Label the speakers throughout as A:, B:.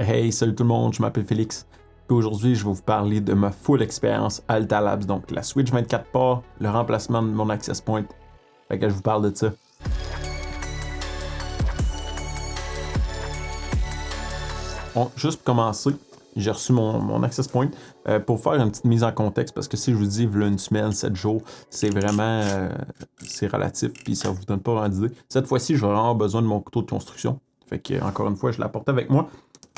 A: Hey, salut tout le monde, je m'appelle Félix. Puis aujourd'hui, je vais vous parler de ma full expérience Alta Labs, donc la Switch 24 ports, le remplacement de mon access point. Fait que je vous parle de ça. Bon, juste pour commencer, j'ai reçu mon access point pour faire une petite mise en contexte, parce que si je vous dis, voilà une semaine, 7 jours, c'est vraiment c'est relatif, puis ça vous donne pas vraiment d'idée. Cette fois-ci, je vais vraiment avoir besoin de mon couteau de construction. Fait que, encore une fois, je l'apporte avec moi.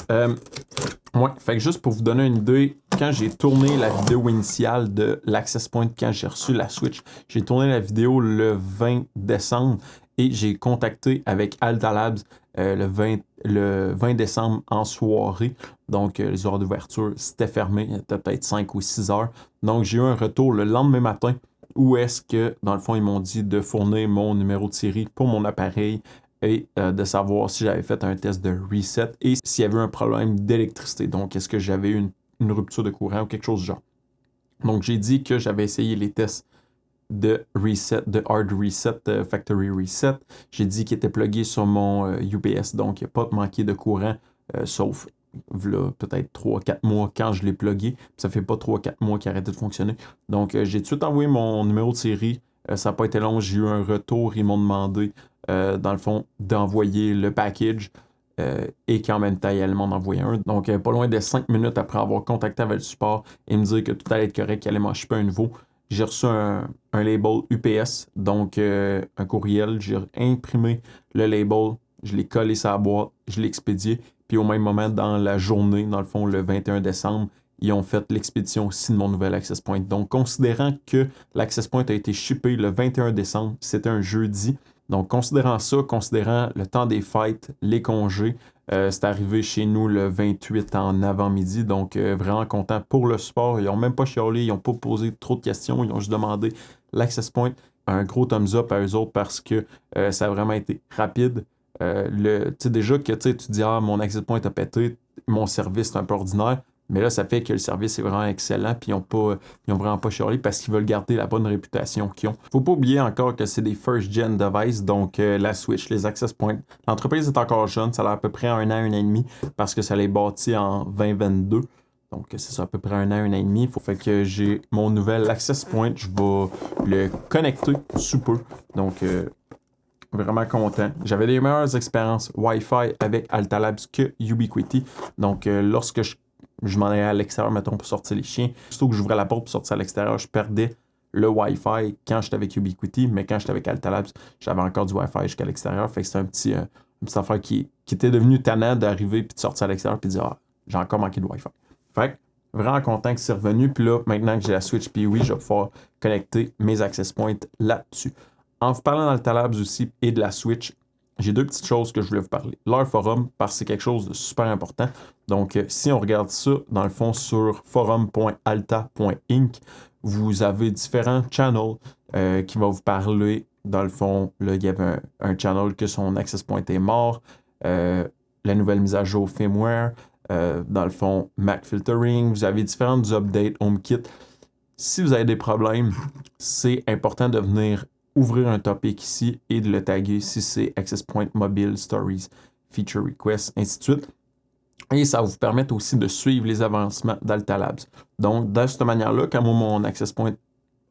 A: Ouais, fait que juste pour vous donner une idée, quand j'ai tourné la vidéo initiale de l'Access Point, quand j'ai reçu la Switch, j'ai tourné la vidéo le 20 décembre et j'ai contacté avec Alta Labs le 20 décembre en soirée. Donc, les heures d'ouverture, c'était fermé, il était peut-être 5 ou 6 heures. Donc, j'ai eu un retour le lendemain matin où est-ce que, dans le fond, ils m'ont dit de fournir mon numéro de série pour mon appareil et de savoir si j'avais fait un test de reset et s'il y avait eu un problème d'électricité. Donc, est-ce que j'avais eu une rupture de courant ou quelque chose du genre. Donc, j'ai dit que j'avais essayé les tests de reset, de hard reset, factory reset. J'ai dit qu'il était plugué sur mon UPS, donc il n'y a pas de manqué de courant, sauf là, peut-être 3-4 mois quand je l'ai plugué. Ça fait pas 3-4 mois qu'il a arrêté de fonctionner. Donc, j'ai tout de suite envoyé mon numéro de série. Ça n'a pas été long, j'ai eu un retour. Ils m'ont demandé, dans le fond, d'envoyer le package et qu'en même temps, ils allaient m'en envoyer un. Donc, pas loin de 5 minutes après avoir contacté avec le support et me dire que tout allait être correct, qu'ils allaient m'en shipper un nouveau, j'ai reçu un label UPS, donc un courriel. J'ai imprimé le label, je l'ai collé sur la boîte, je l'ai expédié. Puis au même moment, dans la journée, dans le fond, le 21 décembre, ils ont fait l'expédition aussi de mon nouvel Access Point. Donc, considérant que l'Access Point a été shippé le 21 décembre, c'était un jeudi. Donc, considérant ça, considérant le temps des fêtes, les congés, c'est arrivé chez nous le 28 en avant-midi. Donc, vraiment content pour le support. Ils n'ont même pas chialé, ils n'ont pas posé trop de questions. Ils ont juste demandé l'Access Point. Un gros thumbs up à eux autres parce que ça a vraiment été rapide. Tu sais, déjà que tu dis, ah, mon access point a pété, mon service est un peu ordinaire, mais là, ça fait que le service est vraiment excellent, puis ils ont vraiment pas chialé parce qu'ils veulent garder la bonne réputation qu'ils ont. Faut pas oublier encore que c'est des first-gen devices, donc la Switch, les access points. L'entreprise est encore jeune, ça a à peu près 1 an, 1 an et demi, parce que ça l'est bâti en 2022. Donc, c'est ça, à peu près 1 an, 1 an et demi. Fait que j'ai mon nouvel access point, je vais le connecter sous peu. Donc, vraiment content. J'avais les meilleures expériences Wi-Fi avec Alta Labs que Ubiquiti. Donc, lorsque je m'en allais à l'extérieur, mettons, pour sortir les chiens, surtout que j'ouvrais la porte pour sortir à l'extérieur, je perdais le Wi-Fi quand j'étais avec Ubiquiti, mais quand j'étais avec Alta Labs, j'avais encore du Wi-Fi jusqu'à l'extérieur. Fait que c'était une petite affaire qui était devenue tannant d'arriver puis de sortir à l'extérieur puis de dire, ah, j'ai encore manqué de Wi-Fi. Fait que, vraiment content que c'est revenu. Puis là, maintenant que j'ai la Switch, puis oui, je vais pouvoir connecter mes access points là-dessus. En vous parlant d'Alta Labs aussi et de la Switch, j'ai deux petites choses que je voulais vous parler. Leur forum, parce que c'est quelque chose de super important. Donc, si on regarde ça, dans le fond, sur forum.alta.inc, vous avez différents channels qui vont vous parler. Dans le fond, là, il y avait un channel que son access point est mort, la nouvelle mise à jour firmware, dans le fond, Mac filtering. Vous avez différentes updates, HomeKit. Si vous avez des problèmes, c'est important de venir ouvrir un topic ici et de le taguer si c'est Access Point Mobile, Stories, Feature Requests, ainsi de suite. Et ça va vous permettre aussi de suivre les avancements d'Alta Labs. Donc, de cette manière-là, quand moi, mon Access Point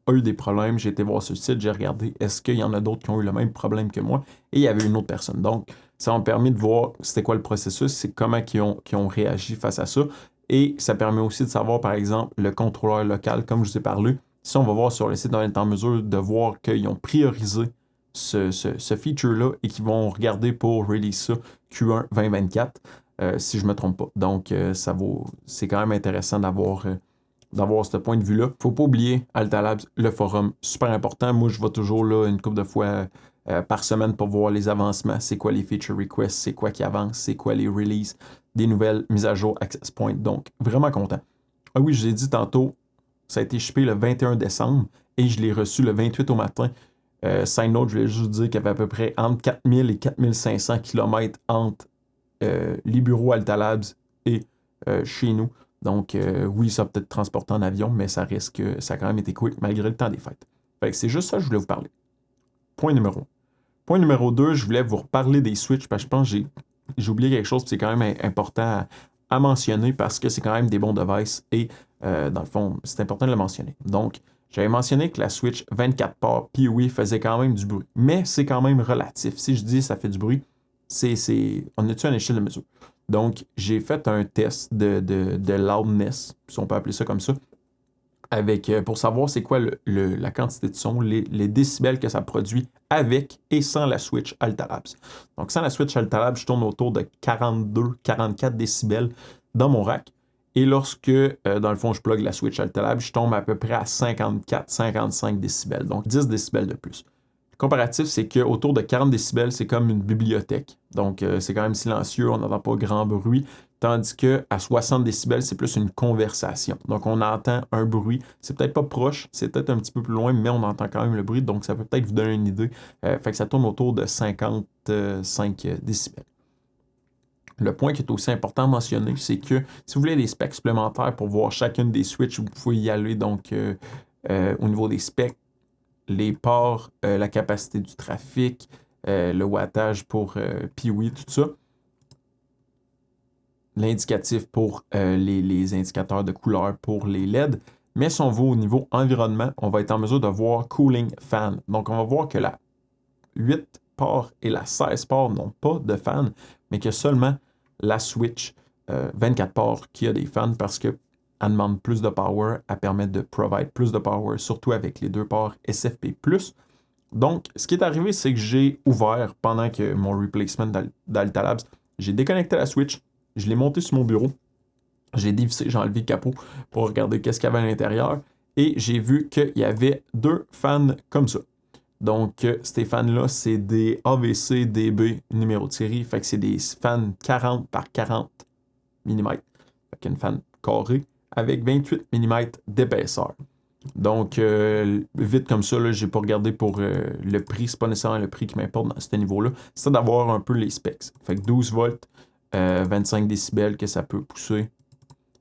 A: a eu des problèmes, j'ai été voir sur le site, j'ai regardé est-ce qu'il y en a d'autres qui ont eu le même problème que moi, et il y avait une autre personne. Donc, ça m'a permis de voir c'était quoi le processus, c'est comment ils ont réagi face à ça. Et ça permet aussi de savoir, par exemple, le contrôleur local, comme je vous ai parlé. Si on va voir sur le site, on est en mesure de voir qu'ils ont priorisé ce feature-là et qu'ils vont regarder pour release ça Q1 2024, si je ne me trompe pas. Donc, c'est quand même intéressant d'avoir ce point de vue-là. Faut pas oublier Alta Labs, le forum, super important. Moi, je vais toujours là une couple de fois par semaine pour voir les avancements. C'est quoi les feature requests, c'est quoi qui avance, c'est quoi les releases, des nouvelles mises à jour Access Point. Donc, vraiment content. Ah oui, je vous ai dit tantôt, ça a été shippé le 21 décembre et je l'ai reçu le 28 au matin. Side note, je voulais juste dire qu'il y avait à peu près entre 4000 et 4500 km entre les bureaux Alta Labs et chez nous. Donc, oui, ça peut être transporté en avion, mais ça risque, ça a quand même été quick malgré le temps des fêtes. Fait que c'est juste ça que je voulais vous parler. Point numéro 1. Point numéro 2, je voulais vous reparler des Switch parce que je pense que j'ai oublié quelque chose, puis c'est quand même important à mentionner parce que c'est quand même des bons devices et dans le fond, c'est important de le mentionner. Donc, j'avais mentionné que la Switch 24 ports PoE faisait quand même du bruit, mais c'est quand même relatif. Si je dis ça fait du bruit, on est-tu à une échelle de mesure? Donc, j'ai fait un test de loudness, si on peut appeler ça comme ça, pour savoir c'est quoi la quantité de son, les décibels que ça produit avec et sans la Switch Altalabs. Donc, sans la Switch Altalabs, je tourne autour de 42-44 décibels dans mon rack. Et lorsque, dans le fond, je plug la Switch Altalabs, je tombe à peu près à 54-55 décibels, donc 10 décibels de plus. Le comparatif, c'est qu'autour de 40 décibels, c'est comme une bibliothèque. Donc, c'est quand même silencieux, on n'entend pas grand bruit. Tandis qu'à 60 décibels, c'est plus une conversation. Donc, on entend un bruit. C'est peut-être pas proche, c'est peut-être un petit peu plus loin, mais on entend quand même le bruit. Donc, ça peut peut-être vous donner une idée. Fait que ça tourne autour de 55 décibels. Le point qui est aussi important à mentionner, c'est que si vous voulez des specs supplémentaires pour voir chacune des switches, vous pouvez y aller. Donc, au niveau des specs, les ports, la capacité du trafic, le wattage pour PoE, tout ça. L'indicatif pour les indicateurs de couleur pour les LED. Mais si on va au niveau environnement, on va être en mesure de voir Cooling Fan. Donc, on va voir que la 8 ports et la 16 ports n'ont pas de fan, mais que seulement la Switch 24 ports qui a des fans parce qu'elle demande plus de power, elle permet de provide plus de power, surtout avec les 2 ports SFP+. Donc, ce qui est arrivé, c'est que j'ai ouvert pendant que mon replacement d'Altalabs, j'ai déconnecté la Switch, je l'ai monté sur mon bureau, j'ai dévissé, j'ai enlevé le capot pour regarder qu'est-ce qu'il y avait à l'intérieur et j'ai vu qu'il y avait 2 fans comme ça. Donc, ces fans-là, c'est des AVC DB numéro de série, fait que c'est des fans 40 par 40 mm, fait qu'une fan carrée avec 28 mm d'épaisseur. Donc, vite comme ça, je n'ai pas regardé pour le prix. C'est pas nécessairement le prix qui m'importe dans ce niveau-là. C'est d'avoir un peu les specs. Fait que 12 volts, 25 décibels que ça peut pousser.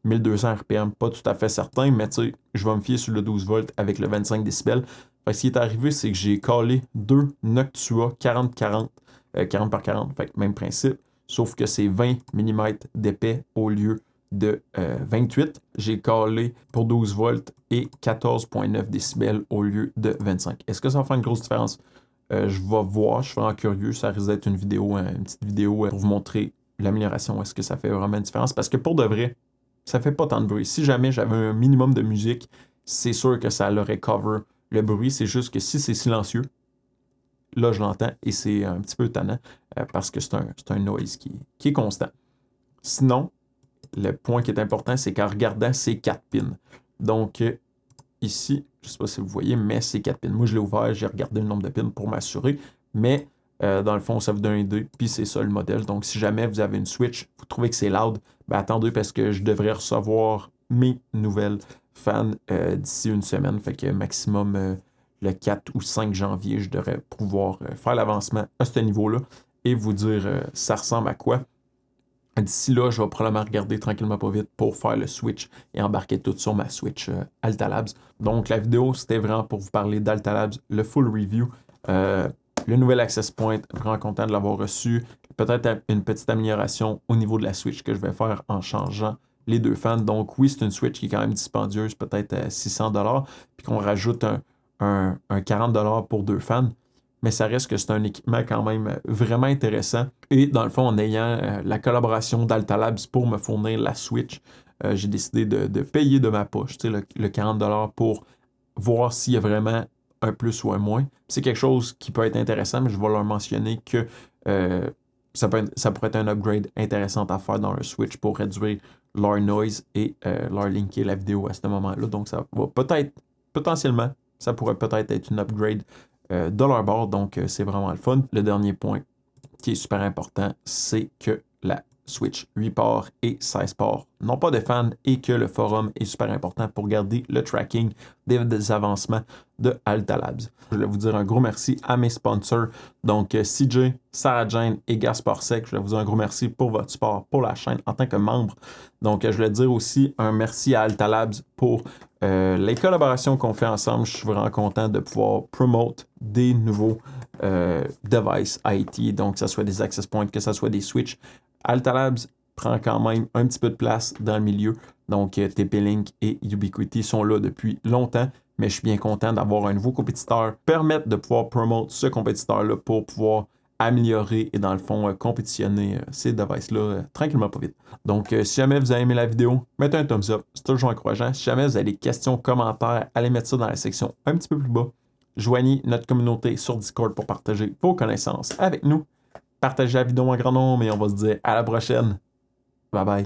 A: 1200 RPM, pas tout à fait certain, mais tu sais, je vais me fier sur le 12 volts avec le 25 décibels. Fait que ce qui est arrivé, c'est que j'ai collé 2 Noctua 40-40, 40 par 40, fait que même principe, sauf que c'est 20 mm d'épais au lieu de 28. J'ai collé pour 12 volts et 14.9 décibels au lieu de 25. Est-ce que ça va faire une grosse différence? Je vais voir, je suis vraiment curieux. Ça risque d'être une petite vidéo pour vous montrer l'amélioration. Est-ce que ça fait vraiment une différence? Parce que pour de vrai, ça fait pas tant de bruit. Si jamais j'avais un minimum de musique, c'est sûr que ça l'aurait cover le bruit. C'est juste que si c'est silencieux, là, je l'entends et c'est un petit peu tannant parce que c'est un noise qui est constant. Sinon, le point qui est important, c'est qu'en regardant ces 4 pins. Donc, ici, je ne sais pas si vous voyez, mais c'est 4 pins. Moi, je l'ai ouvert, j'ai regardé le nombre de pins pour m'assurer, mais dans le fond, ça vous donne une idée, puis c'est ça le modèle. Donc, si jamais vous avez une Switch, vous trouvez que c'est loud, ben attendez parce que je devrais recevoir mes nouvelles fans d'ici une semaine. Fait que maximum le 4 ou 5 janvier, je devrais pouvoir faire l'avancement à ce niveau-là et vous dire ça ressemble à quoi. D'ici là, je vais probablement regarder tranquillement pas vite pour faire le switch et embarquer tout sur ma Switch Altalabs. Donc la vidéo, c'était vraiment pour vous parler d'Altalabs, le full review, le nouvel access point, vraiment content de l'avoir reçu. Peut-être une petite amélioration au niveau de la Switch que je vais faire en changeant les 2 fans. Donc oui, c'est une Switch qui est quand même dispendieuse, peut-être à 600$, puis qu'on rajoute un 40$ pour 2 fans. Mais ça reste que c'est un équipement quand même vraiment intéressant. Et dans le fond, en ayant la collaboration d'Altalabs pour me fournir la Switch, j'ai décidé de payer de ma poche le 40$ pour voir s'il y a vraiment un plus ou un moins. C'est quelque chose qui peut être intéressant, mais je vais leur mentionner que ça pourrait être un upgrade intéressant à faire dans un Switch pour réduire leur noise et leur linker la vidéo à ce moment-là. Donc ça va potentiellement, ça pourrait peut-être être une upgrade de leur bord, donc c'est vraiment le fun. Le dernier point qui est super important, c'est que la Switch 8 ports et 16 ports n'ont pas de fans et que le forum est super important pour garder le tracking des avancements de Altalabs. Je voulais vous dire un gros merci à mes sponsors, donc CJ, Sarah Jane et Gaspard Sec. Je voulais vous dire un gros merci pour votre support pour la chaîne en tant que membre. Donc je voulais dire aussi un merci à Altalabs pour les collaborations qu'on fait ensemble. Je suis vraiment content de pouvoir promote des nouveaux devices IT, donc que ce soit des access points, que ce soit des Switch. Altalabs prend quand même un petit peu de place dans le milieu. Donc, TP-Link et Ubiquiti sont là depuis longtemps, mais je suis bien content d'avoir un nouveau compétiteur, permettre de pouvoir promouvoir ce compétiteur-là pour pouvoir améliorer et dans le fond compétitionner ces devices-là tranquillement pas vite. Donc, si jamais vous avez aimé la vidéo, mettez un thumbs up, c'est toujours encourageant. Si jamais vous avez des questions, commentaires, allez mettre ça dans la section un petit peu plus bas. Joignez notre communauté sur Discord pour partager vos connaissances avec nous. Partagez la vidéo en grand nombre et on va se dire à la prochaine. Bye bye.